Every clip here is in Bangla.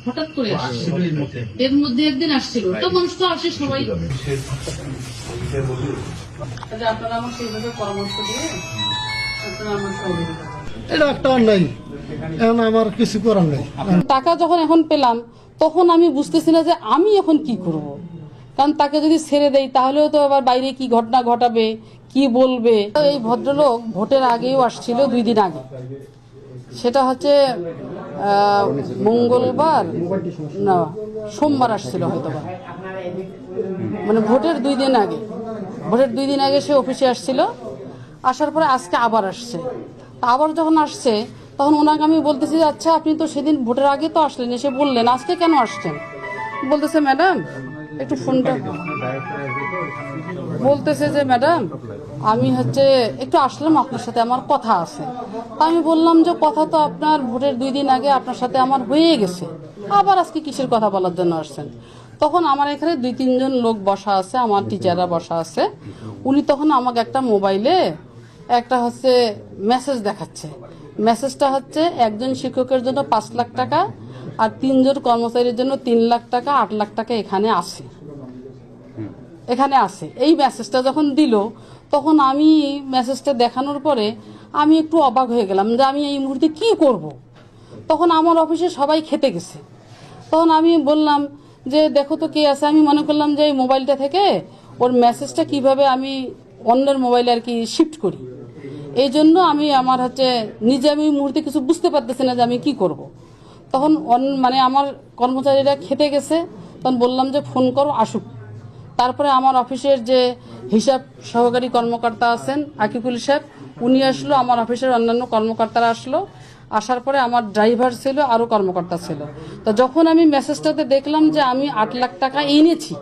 হঠাৎ করে আসছে, এর মধ্যে একদিন আসছিল, তো মানুষ তো আসে সবাই। আপনারা আমার সেইভাবে পরামর্শ দিয়ে আপনারা আমার সহযোগিতা করেন। এটা একটা অন্যায়, এখন আমার কিছু করার নেই। টাকা যখন এখন পেলাম তখন আমি বুঝতেছি না যে আমি এখন কি করব, কারণ তাকে যদি ছেড়ে দেই তাহলেও তো আবার বাইরে কি ঘটনা ঘটাবে, কি বলবে। এই ভদ্রলোক ভোটের আগেও আসছিল, 2 দিন আগে, সেটা হচ্ছে মঙ্গলবার না সোমবার আসছিল হয়তো, মানে ভোটের 2 দিন আগে। ভোটের 2 দিন আগে সে অফিসে আসছিল, আসার পরে আজকে আবার আসছে। আবার যখন আসছে তখন ওনাকে আমি বলতেছি যে আচ্ছা আপনি তো সেদিন ভোটের আগে তো আসলেন, এসে বললেন, আজকে কেন আসছেন? বলতেছে ম্যাডাম একটু ফোনটা, বলতেছে যে ম্যাডাম আমি একটু আসলাম, আপনার সাথে আমার কথা আছে। আমি বললাম যে কথা তো আপনার ভোটের 2 দিন আগে আপনার সাথে আমার হয়ে গেছে, আবার আজকে কিসের কথা বলার জন্য আসছেন? তখন আমার এখানে 2-3 জন লোক বসা আছে, আমার টিচাররা বসা আছে। উনি তখন আমাকে একটা মোবাইলে একটা মেসেজ দেখাচ্ছে। মেসেজটা একজন শিক্ষকের জন্য 5 লাখ টাকা আর 3 জন কর্মচারীর জন্য 3 লাখ টাকা, 8 লাখ টাকা এখানে আছে। এই মেসেজটা যখন দিল তখন আমি মেসেজটা দেখানোর পরে আমি একটু অবাক হয়ে গেলাম যে আমি এই মুহূর্তে কি করব। তখন আমার অফিসে সবাই খেতে গেছে। তখন আমি বললাম যে দেখো তো কে আছে। আমি মনে করলাম যে এই মোবাইলটা থেকে ওর মেসেজটা কিভাবে আমি অন্যের মোবাইলে আর কি শিফট করি, এই জন্য আমি আমার নিজে আমি মুহূর্তে কিছু বুঝতে পারতেছি না যে আমি কি করব। তখন মানে আমার কর্মচারীরা খেতে গেছে, তখন বললাম যে ফোন করো আসুক। তারপরে আমার অফিসের যে হিসাব সহকারী কর্মকর্তা আছেন আকিকুল সাহেব, উনি আসলো, আমার অফিসের অন্যান্য কর্মকর্তারা আসলো। আসার পরে আমার ড্রাইভার ছিল, আরও কর্মকর্তা ছিল। তো যখন আমি মেসেজটাতে দেখলাম যে আমি 8 লাখ টাকা এনেছি,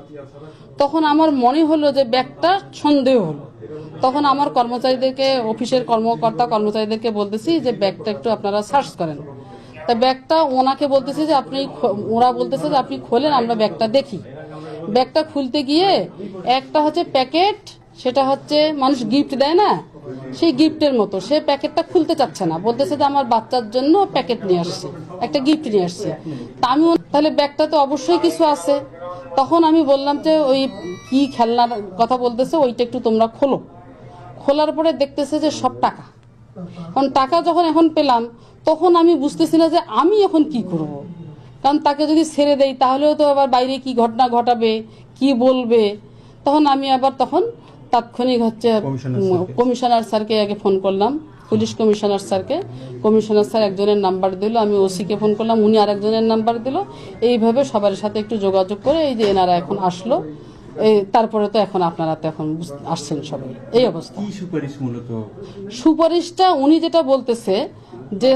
তখন আমার মনে হলো যে ব্যাগটা সন্দেহ হলো। তখন আমার কর্মচারীদেরকে, অফিসের কর্মচারীদেরকে বলতেছি যে ব্যাগটা একটু আপনারা সার্চ করেন। তা ব্যাগটা ওনাকে বলতেছি যে ওরা বলতেছে যে আপনি খোলেন, আমরা ব্যাগটা দেখি। ব্যাগটা খুলতে গিয়ে একটা প্যাকেট, সেটা মানুষ গিফট দেয় না, সেই গিফটের মতো। সে প্যাকেটটা খুলতে চাচ্ছে না, বলতেছে যে আমার বাচ্চার জন্য প্যাকেট নিয়ে আসছে, একটা গিফট নিয়ে আসছে। তা আমি তাহলে ব্যাগটা তো অবশ্যই কিছু আছে। তখন আমি বললাম যে ওই কি খেলনার কথা বলতেছে ওইটা একটু তোমরা খোলো। খোলার পরে দেখতেছে যে সব টাকা। কারণ টাকা যখন এখন পেলাম তখন আমি বুঝতেছি না যে আমি এখন কি করব, কারণ তাকে যদি ছেড়ে দেই তাহলেও তো আবার বাইরে কি ঘটনা ঘটাবে, কি বলবে। তখন আমি আবার তাৎক্ষণিক কমিশনার স্যারকে আগে ফোন করলাম, পুলিশ কমিশনার স্যারকে। কমিশনার স্যার একজনের নাম্বার দিল, আমি ওসিকে ফোন করলাম, উনি আরেকজনের নাম্বার দিল। এইভাবে সবার সাথে একটু যোগাযোগ করে এই যে এনারা এখন আসলো। তারপরে তো এখন আপনারা তো এখন আসছেন সবাই, এই অবস্থা। সুপারিশটা উনি যেটা বলতেছে যে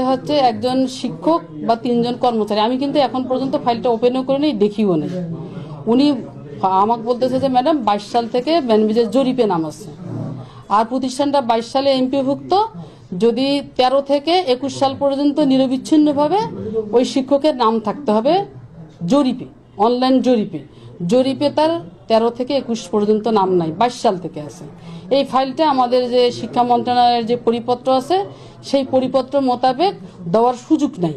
একজন শিক্ষক বা 3 জন কর্মচারী, আমি কিন্তু এখন পর্যন্ত ফাইলটা ওপেনও করে নেই, দেখিও নেই। উনি আমাকে বলতেছে যে ম্যাডাম 22 সাল থেকে ব্যানবিজের জরিপে নাম আছে, আর প্রতিষ্ঠানটা 22 সালে এমপিভুক্ত। যদি 13 থেকে 21 সাল পর্যন্ত নিরবিচ্ছিন্নভাবে ওই শিক্ষকের নাম থাকতে হবে জরিপে, অনলাইন জরিপে তার 13 থেকে 21 পর্যন্ত নাম নাই, 22 সাল থেকে আছে। এই ফাইলটা আমাদের যে শিক্ষা মন্ত্রণালয়ের যে পরিপত্র আছে সেই পরিপত্র মোতাবেক দেওয়ার সুযোগ নাই।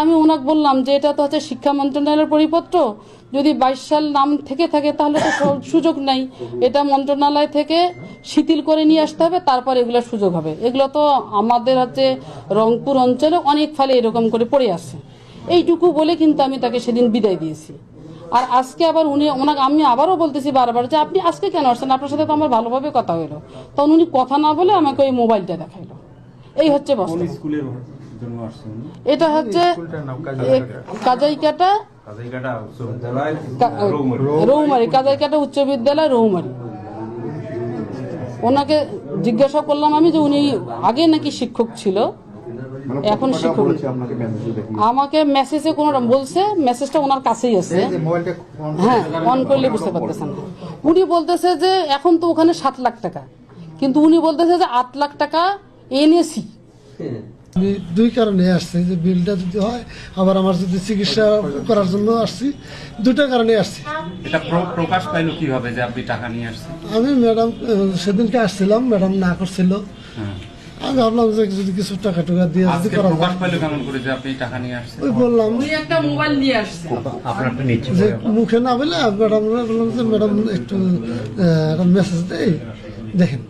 আমি ওনাকে বললাম যে এটা তো শিক্ষা মন্ত্রণালয়ের পরিপত্র, যদি 22 সাল নাম থেকে থাকে তাহলে তো সুযোগ নাই। এটা মন্ত্রণালয় থেকে শিথিল করে নিয়ে আসতে হবে, তারপর এগুলোর সুযোগ হবে। এগুলো তো আমাদের রংপুর অঞ্চলে অনেক ফাইলে এরকম করে পড়ে আছে। এইটুকু বলে কিন্তু আমি তাকে সেদিন বিদায় দিয়েছি। আর আজকে আবার ওনাকে আমি আবারও বলতেছি বারবার যে আপনি আজকে কেন আসছেন, আপনার সাথে তো আমার ভালোভাবে কথা হলো। তখন উনি কথা না বলে আমাকে ওই মোবাইলটা দেখাইলো। এই বস্তু। এটা কাজাইকাটা রৌমারি, কাজাইকাটা উচ্চ বিদ্যালয় রৌমারি। ওনাকে জিজ্ঞাসা করলাম আমি যে উনি আগে নাকি শিক্ষক ছিল, এখন শিক্ষক। আমাকে মেসেজে কোন বলছে, মেসেজটা ওনার কাছেই আছে, হ্যাঁ, অন করলে বুঝতে পারতেছেন। উনি বলতেছে যে এখন তো ওখানে 7 লাখ টাকা, কিন্তু উনি বলতেছে যে 8 লাখ টাকা এনেছি। আমি 2 কারণে আসছি, যে বিলটা যদি হয়, আবার আমার যদি চিকিৎসা করার জন্য আসছি, 2টা কারণে আসছি। এটা প্রকাশ পাইলো কিভাবে যে আপনি টাকা নিয়ে আসছেন? আমি ম্যাডাম সেদিনকে আসছিলাম, ম্যাডাম না করছিল। আমি ভাবলাম যে যদি কিছু টাকা টুকা দিয়ে যদি আজকে করা প্রকাশ যায়। পাইলো কেমন করে যে আপনি টাকা নিয়ে আসছেন? ওই বললাম উনি একটা মোবাইল নিয়ে আসছে। আপনারটা নিচ্ছে যে মুখে না বলে ম্যাডাম বললাম যে ম্যাডাম একটু একটা মেসেজ দেই দেখেন।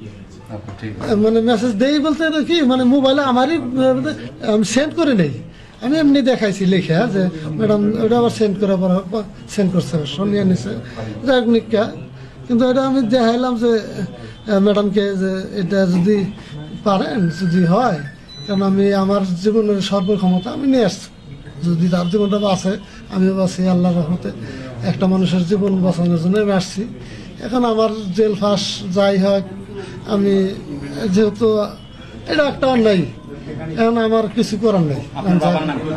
আচ্ছা, ঠিক মানে মেসেজ দেই বলতে এটা কি মানে মোবাইলে আমারই আমি সেন্ড করে নেই, আমি এমনি দেখাইছি লিখে যে ম্যাডাম ওটা আবার সেন্ড করে সেন্ড করছে শুনিয়ে নিছে যাই হোক নিকা। কিন্তু এটা আমি দেখাইলাম যে ম্যাডামকে যে এটা যদি পারেন যদি হয়, কারণ আমি আমার জীবনের সর্বক্ষমতা আমি নিয়ে আসছি, যদি তার জীবনটা বাঁচে আমিও বাঁচি আল্লাহর রহমতে, একটা মানুষের জীবন বাঁচানোর জন্য আমি আসছি। এখন আমার জেল ফাঁস যাই হোক, আমি যেহেতু এটা একটা অন্যায়, এখন আমার কিছু করার নেই। আপনার বাবার নাম কি?